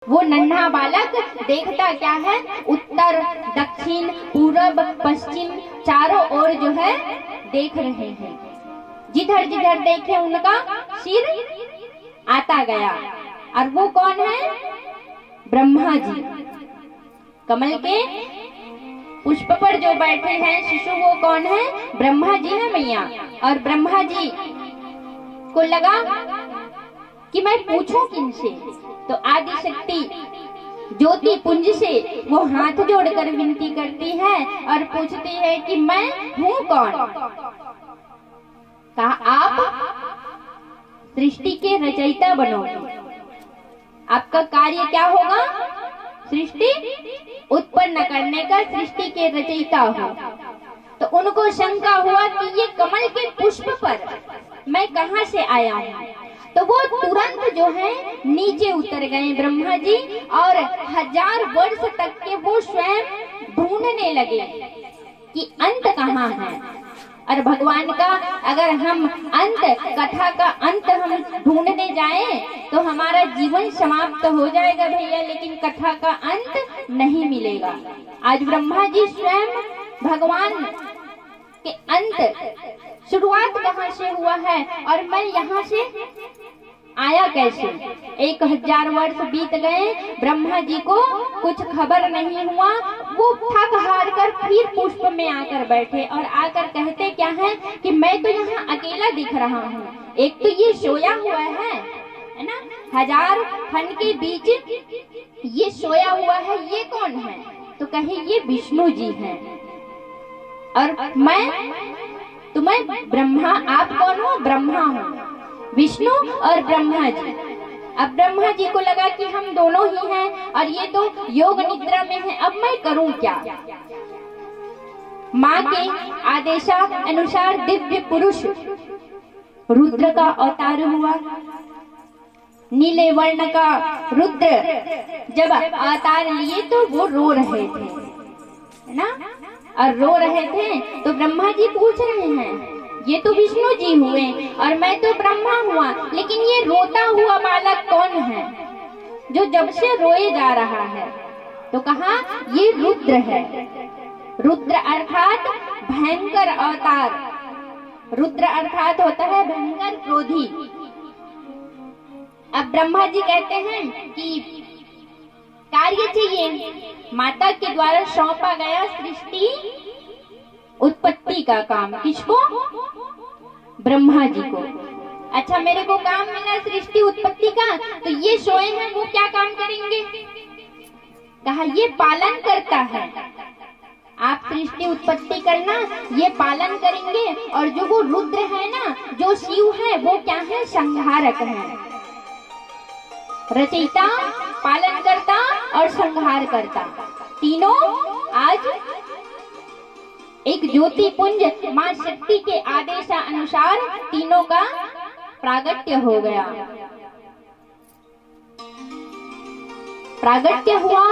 वो नन्हा बालक देखता क्या है, उत्तर दक्षिण पूरब पश्चिम चारों ओर जो है देख रहे हैं। जिधर जिधर देखे उनका सिर आता गया। और वो कौन है? ब्रह्मा जी। कमल के पुष्प पर जो बैठे हैं शिशु, वो कौन है? ब्रह्मा जी है मैया। और ब्रह्मा जी को लगा कि मैं पूछूं किनसे, तो आदि शक्ति ज्योति पुंज से वो हाथ जोड़कर विनती करती है और पूछती है कि मैं हूँ कौन? कहा आप सृष्टि के रचयिता बनोगे। आपका कार्य क्या होगा? सृष्टि उत्पन्न करने का, सृष्टि के रचयिता हो। तो उनको शंका हुआ कि ये कमल के पुष्प पर मैं कहां से आया हूँ। तो वो तुरंत जो है नीचे उतर गए ब्रह्मा जी, और 1000 वर्ष तक के वो स्वयं ढूंढने लगे कि अंत कहाँ है। और भगवान का अगर हम अंत, कथा का अंत हम ढूंढने जाएं तो हमारा जीवन समाप्त हो जाएगा भैया, लेकिन कथा का अंत नहीं मिलेगा। आज ब्रह्मा जी स्वयं भगवान के अंत, शुरुआत कहाँ से हुआ है और मैं यहाँ से आया कैसे। 1000 वर्ष बीत गए, ब्रह्मा जी को कुछ खबर नहीं हुआ। वो थक हार कर फिर पुष्प में आकर बैठे और आकर कहते क्या है कि मैं तो यहाँ अकेला दिख रहा हूँ। एक तो ये सोया हुआ है ना, 1000 फन के बीच ये सोया हुआ है, ये कौन है? तो कहे ये विष्णु जी हैं। और मैं ब्रह्मा। आप कौन हो? ब्रह्मा हूँ, विष्णु और ब्रह्मा जी। अब ब्रह्मा जी को लगा कि हम दोनों ही हैं और ये तो योग निद्रा में है, अब मैं करूं क्या? माँ के आदेशानुसार दिव्य पुरुष रुद्र का अवतार हुआ। नीले वर्ण का रुद्र जब अवतार लिए तो वो रो रहे थे, है ना? और रो रहे थे तो ब्रह्मा जी पूछ रहे हैं, ये तो विष्णु जी हुए और मैं तो ब्रह्मा हुआ, लेकिन ये रोता हुआ बालक कौन है जो जब से रोए जा रहा है? तो कहा ये रुद्र है। रुद्र अर्थात भयंकर अवतार। रुद्र अर्थात होता है भयंकर क्रोधी। अब ब्रह्मा जी कहते हैं कि कार्य चाहिए। माता के द्वारा सौंपा गया सृष्टि उत्पत्ति का काम। किसको? ब्रह्मा जी को। अच्छा, मेरे को काम मिला सृष्टि उत्पत्ति का, तो ये सोए हैं वो क्या काम करेंगे? कहा ये पालन करता है। आप सृष्टि उत्पत्ति करना, ये पालन करेंगे। और जो वो रुद्र है ना, जो शिव है, वो क्या है? संहारक है। रचयिता, पालन करता और संहार करता, तीनों आज एक ज्योति पुंज मां शक्ति के आदेशानुसार तीनों का प्रागट्य हो गया। प्रागट्य हुआ,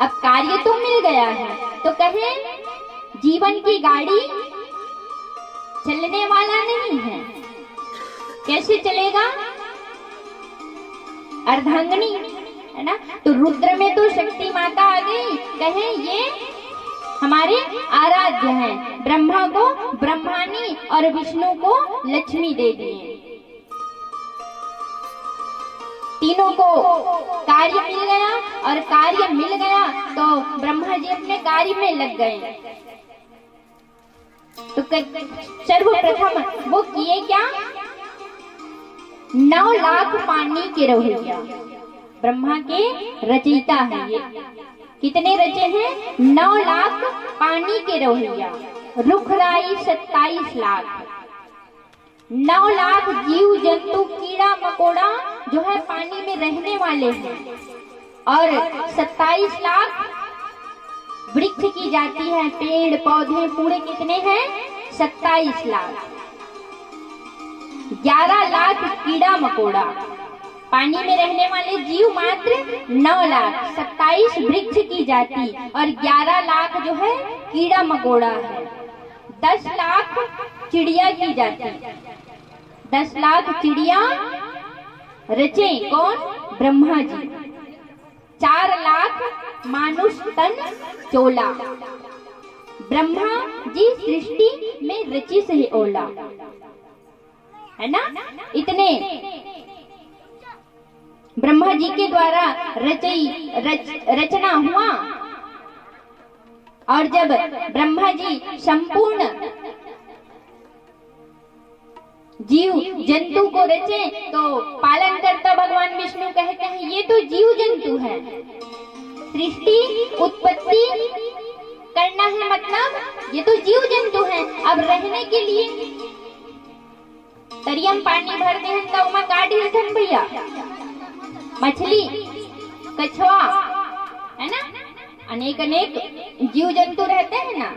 अब कार्य तो मिल गया है। तो कहे जीवन की गाड़ी चलने वाला नहीं है, कैसे चलेगा? अर्धांगिनी है ना। तो रुद्र में तो शक्ति माता आ गई। कहे ये हमारे आराध्य हैं। ब्रह्मा को ब्रह्मानी और विष्णु को लक्ष्मी दे दिए। तीनों को कार्य मिल गया, और कार्य मिल गया तो ब्रह्मा जी अपने कार्य में लग गए। तो सर्वप्रथम वो किए क्या? 9 लाख पानी के रोहिया। ब्रह्मा के रचयिता है ये। कितने रचे हैं? 9 लाख पानी के रोहिया। रुखराई 27 लाख। 9 लाख जीव जंतु कीड़ा मकोड़ा जो है पानी में रहने वाले हैं। और 27 लाख वृक्ष की जाती है, पेड़ पौधे पूरे कितने हैं? 27 लाख। 11 लाख कीड़ा मकोड़ा, पानी में रहने वाले जीव मात्र 9 लाख, 27 वृक्ष की जाति और 11 लाख जो है कीड़ा मकोड़ा है। 10 लाख चिड़िया की जाति। 10 लाख चिड़िया रचे कौन? ब्रह्मा जी। 4 लाख मानुष तन चोला, ब्रह्मा जी सृष्टि में रची से ओला, है ना। इतने ब्रह्मा जी के द्वारा रचना हुआ। और जब ब्रह्मा जी संपूर्ण जीव जंतु को रचे तो पालन करता भगवान विष्णु कहते हैं ये तो जीव जंतु है, सृष्टि उत्पत्ति करना है मतलब ये तो जीव जंतु है। अब रहने के लिए तरियम पानी भर दे तो उमा काट ही भैया, मछली कछुआ है ना, अनेक अनेक जीव जंतु रहते हैं ना।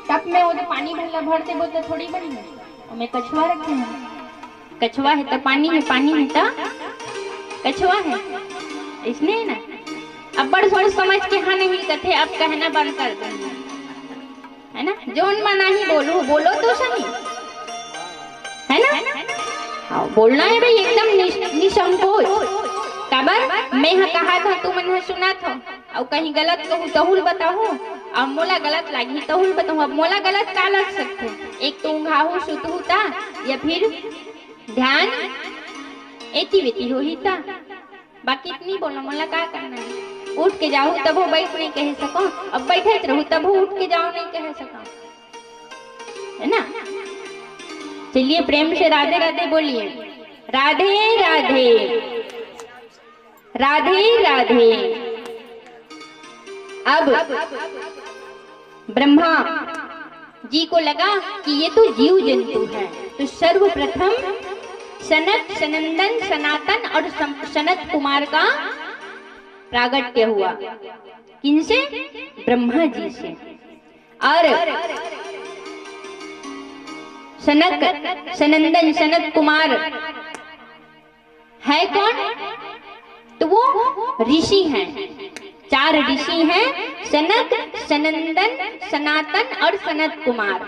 टप में वो पानी भरते बोलते थोड़ी बड़ी है, हमें कछुआ रखे हैं, कछुआ है तो पानी है, पानी है तो कछुआ है, इसलिए ना। अब बड़ सोच समझ के हाँ नहीं कथे अब कहना बंद कर देंगे, है ना। जोन मना ही बोलो तो सही, है ना। हाँ बोलना है भाई एकदम निसंकोच। काबर मैं कहा था तू मन सुना था, और कहीं गलत कहूँ तहुल बताऊँ, अब मोला गलत लगी तहुल बताऊँ। अब मोला गलत का लग सकते, एक तो ऊँघाहू सुतहू था या फिर ध्यान एती वेती हो ही था, बाकी इतनी बोलो मोला क्या करना है। उठ के जाओ तब हो बैठ नहीं कह सको, अब बैठे रहूँ तब हो उठ के जाओ नहीं कह सको, है ना। चलिए प्रेम से राधे राधे बोलिए, राधे राधे राधे राधे। अब ब्रह्मा जी को लगा कि ये तो जीव जंतु है, तो सर्वप्रथम सनत सनंदन सनातन और सनत कुमार का प्रागट्य हुआ। किनसे? ब्रह्मा जी से। और सनक सनंदन सनत कुमार है कौन? तो वो ऋषि हैं, 4 ऋषि हैं, सनक सनंदन सनातन और सनत कुमार।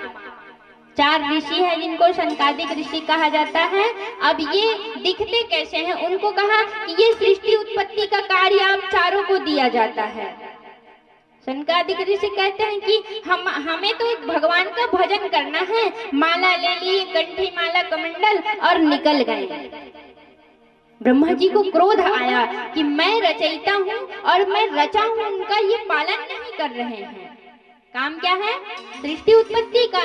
4 ऋषि हैं जिनको सनकादिक ऋषि कहा जाता है। अब ये दिखते कैसे हैं? उनको कहा कि ये सृष्टि उत्पत्ति का कार्य आप चारों को दिया जाता है। सनकादिक ऋषि कहते हैं कि हमें तो भगवान का भजन करना है, माला ले ली, कंठी माला कमंडल और निकल गए। ब्रह्मा जी को क्रोध आया कि मैं रचयिता हूँ और मैं रचा हूँ, उनका ये पालन नहीं कर रहे हैं। काम क्या है? सृष्टि उत्पत्ति का।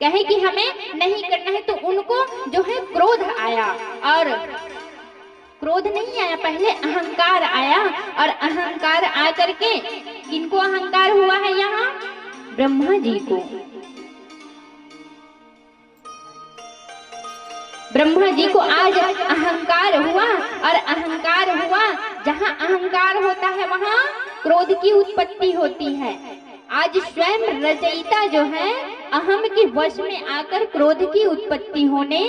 कहे कि हमें नहीं करना है, तो उनको जो है क्रोध आया। और क्रोध नहीं आया, पहले अहंकार आया। और अहंकार आ करके किनको अहंकार हुआ है? यहाँ ब्रह्मा जी को। ब्रह्मा जी को आज अहंकार हुआ, और अहंकार हुआ, जहाँ अहंकार होता है वहाँ क्रोध की उत्पत्ति होती है। आज स्वयं रचयिता जो है अहम के वश में आकर क्रोध की उत्पत्ति होने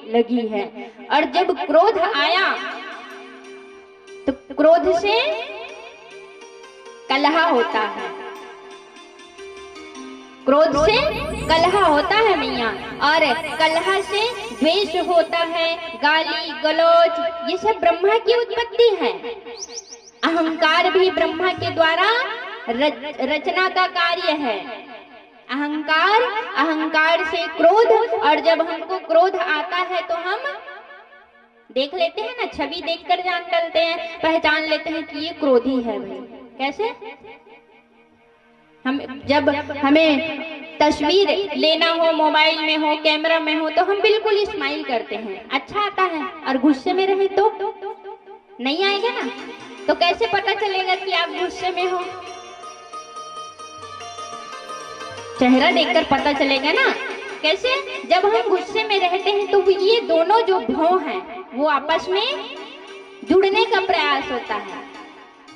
लगी है। और जब क्रोध आया तो क्रोध से कलह होता है, क्रोध से कलह होता है मैया, और कलह से द्वेष होता है, गाली गलौज, ये सब ब्रह्मा की उत्पत्ति है। अहंकार भी ब्रह्मा के द्वारा रचना का कार्य है। अहंकार, अहंकार से क्रोध, और जब हमको क्रोध आता है तो हम देख लेते हैं ना, छवि देखकर जान डालते हैं, पहचान लेते हैं कि ये क्रोधी है भाई। कैसे? हम जब हमें तस्वीर लेना हो, मोबाइल में हो, कैमरा में हो, तो हम बिल्कुल स्माइल करते हैं, अच्छा आता है। और गुस्से में रहे तो नहीं आएगा ना। तो कैसे पता चलेगा कि आप गुस्से में हो? चेहरा देखकर पता चलेगा ना। कैसे? जब हम गुस्से में रहते हैं तो ये दोनों जो भौं हैं वो आपस में जुड़ने का प्रयास होता है।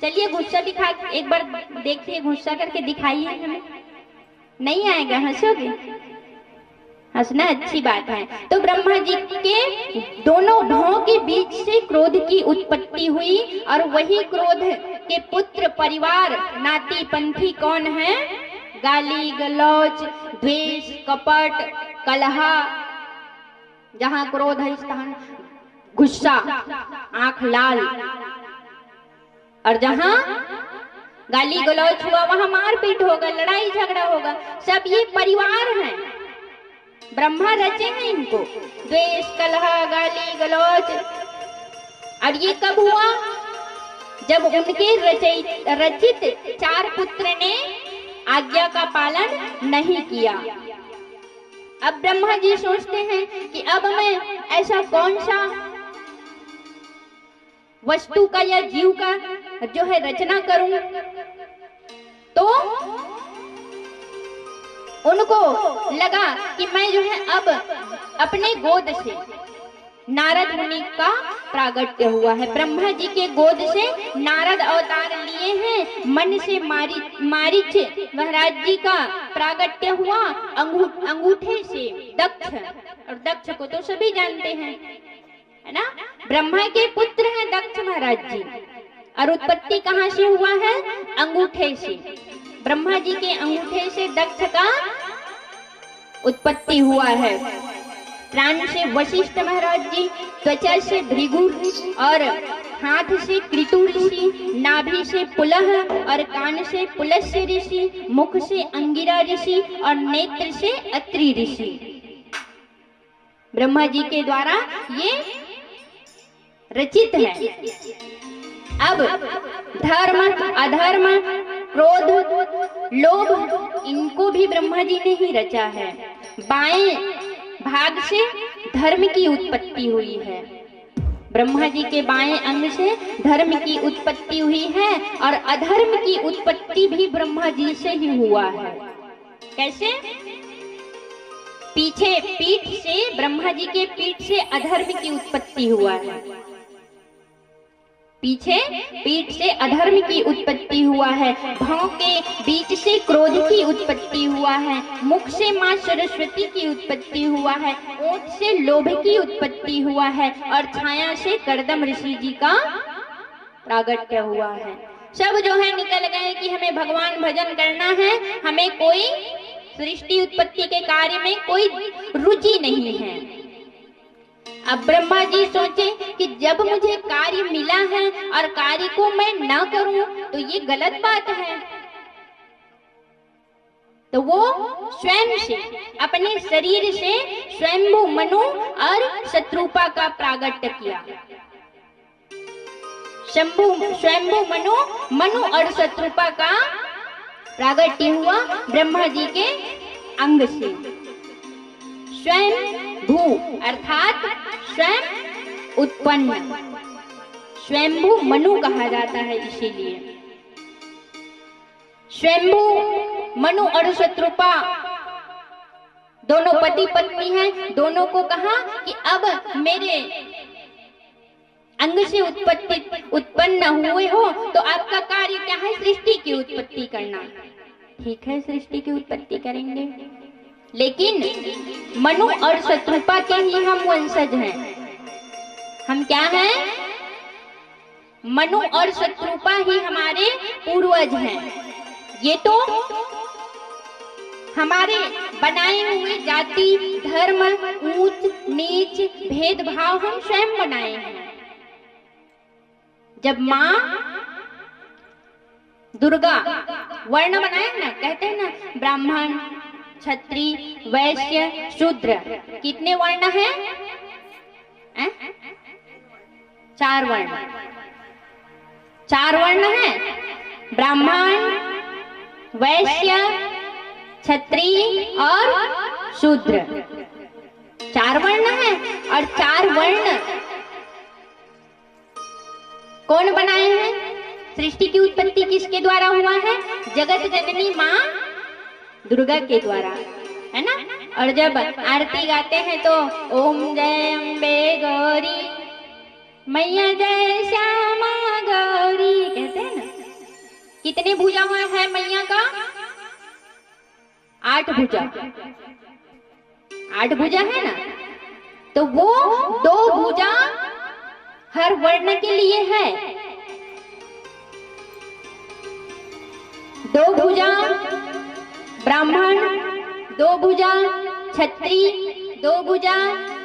चलिए गुस्सा दिखा, एक बार देखिए, गुस्सा करके दिखाइए हमें। नहीं आएगा? हंसोगे? हंसना अच्छी बात है। तो ब्रह्मा जी के दोनों भौं के बीच से क्रोध की उत्पत्ति हुई, और वही क्रोध के पुत्र परिवार नाती पंथी कौन है? गाली गलौज, द्वेष, कपट, कलह। जहाँ क्रोध है स्थान गुस्सा, आंख लाल, और जहां गाली गलौज हुआ वहां मारपीट होगा, लड़ाई झगड़ा होगा। सब ये परिवार हैं, ब्रह्मा रचे हैं इनको, द्वेष, कलह, गाली गलौज। और ये कब हुआ? जब उनके रचित 4 पुत्र ने आज्ञा का पालन नहीं किया। अब ब्रह्मा जी सोचते हैं कि अब मैं ऐसा कौन सा वस्तु का या जीव का जो है रचना करूं। तो उनको लगा कि मैं जो है अब अपने गोद से, नारद मुनि का प्रागट्य हुआ है, ब्रह्मा जी के गोद से नारद अवतार लिए हैं। मन से मारीच महाराज जी का प्रागट्य हुआ अंगूठे से दक्ष, और दक्ष को तो सभी जानते हैं, है ना, ब्रह्मा के पुत्र हैं दक्ष महाराज जी। और उत्पत्ति कहाँ से हुआ है? अंगूठे से, ब्रह्मा जी के अंगूठे से दक्ष का उत्पत्ति हुआ है। प्राण से वशिष्ठ महाराज जी, त्वचा से भृगु, और हाथ से कृतु ऋषि, नाभि से पुलह, और कान से पुलस्त्य ऋषि, मुख से अंगिरा ऋषि, और नेत्र से अत्रि ऋषि। ब्रह्मा जी के द्वारा ये रचित है। अब धर्म, अधर्म, क्रोध, लोभ, इनको भी ब्रह्मा जी ने ही रचा है। बाएं भाग से धर्म की उत्पत्ति हुई है, ब्रह्मा जी के बाएं अंग से धर्म की उत्पत्ति हुई है, और अधर्म की उत्पत्ति भी ब्रह्मा जी से ही हुआ है। कैसे? पीछे पीठ से, ब्रह्मा जी के पीठ से अधर्म की उत्पत्ति हुआ है, पीछे पीठ से अधर्म की उत्पत्ति हुआ है। भौं के बीच से क्रोध की उत्पत्ति हुआ है, मुख से माँ सरस्वती की उत्पत्ति हुआ है, ओठ से लोभ की उत्पत्ति हुआ है, और छाया से कर्दम ऋषि जी का प्रागट्य हुआ है। सब जो है निकल गए कि हमें भगवान भजन करना है, हमें कोई सृष्टि उत्पत्ति के कार्य में कोई रुचि नहीं है। अब ब्रह्मा जी सोचे कि जब मुझे कार्य मिला है और कार्य को मैं न करूं तो ये गलत बात है। तो वो स्वयं से, अपने शरीर से स्वयंभू मनु और शत्रुपा का प्रागट्य किया। स्वयंभू मनु और शत्रुपा का प्रागट्य हुआ ब्रह्मा जी के अंग से। स्वयं भू अर्थात स्वयं उत्पन्न, स्वयंभू मनु कहा जाता है। इसीलिए स्वयंभू मनु और शत्रुपा दोनों पति पत्नी हैं। दोनों को कहा कि अब मेरे अंग से उत्पन्न हुए हो तो आपका कार्य क्या है? सृष्टि की उत्पत्ति करना। ठीक है, सृष्टि की उत्पत्ति करेंगे, लेकिन मनु और शत्रुपा के ही हम वंशज हैं। हम क्या हैं? मनु और शत्रुपा ही हमारे पूर्वज हैं। ये तो हमारे बनाए हुए जाति, धर्म, ऊंच नीच, भेदभाव हम स्वयं बनाए हैं। जब माँ दुर्गा वर्ण बनाए ना, कहते हैं ना ब्राह्मण, क्षत्रिय, वैश्य, शूद्र, कितने वर्ण हैं? 4 वर्ण। 4 वर्ण हैं, ब्राह्मण, वैश्य, क्षत्रिय और शूद्र। 4 वर्ण हैं। और 4 वर्ण कौन बनाए हैं? सृष्टि की उत्पत्ति किसके द्वारा हुआ है? जगत जननी माँ दुर्गा के द्वारा, है ना। और जब आरती गाते हैं तो ओम जय अम्बे गौरी, मैया जय श्यामा गौरी कहते हैं ना। कितने भुजा हुआ है मैया का? 8 भुजा। 8 भुजा है ना। तो वो 2 भुजा हर वर्ण के लिए है। 2 भुजा ब्राह्मण, 2 भुजा क्षत्रिय, 2 भुजा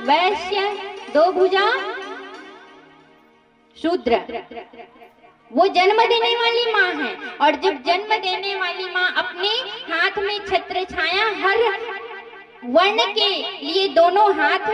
वैश्य, 2 भुजा शूद्र। वो जन्म देने वाली माँ है, और जब जन्म देने वाली माँ अपने हाथ में छत्र छाया, हर वर्ण के लिए दोनों हाथ